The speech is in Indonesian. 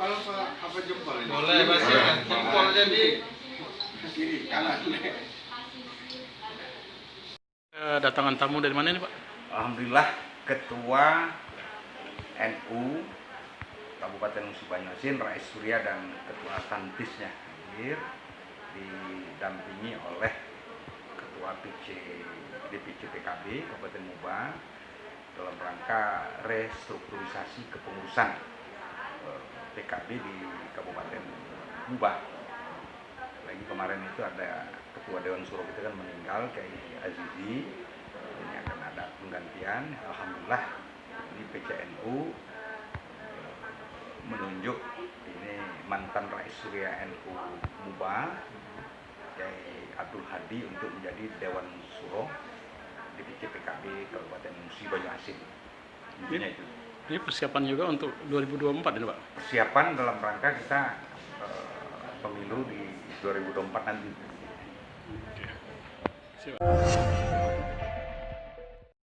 Kalau apa jempol ini? Boleh Mas ya, jempol jadi Kiri, kanan. Datangan tamu dari mana ini Pak? Alhamdulillah Ketua NU Kabupaten Musi Banyuasin, Rais Surya dan Ketua Tantisnya hadir didampingi oleh Ketua DPC PKB Kabupaten Muba dalam rangka restrukturisasi kepengurusan PKB di Kabupaten Muba. Lagi kemarin itu ada Ketua Dewan Suro kita kan meninggal, Kiai Azizi. Ini akan ada penggantian. Alhamdulillah di PCNU menunjuk ini mantan Rais Surya NU Muba, Kiai Abdul Hadi untuk menjadi Dewan Suro DPC PKB Kabupaten Musi Banyuasin. Intinya itu. Ini persiapan juga untuk 2024 ini Pak? Persiapan dalam rangka kita pemilu di 2024 nanti. Siap.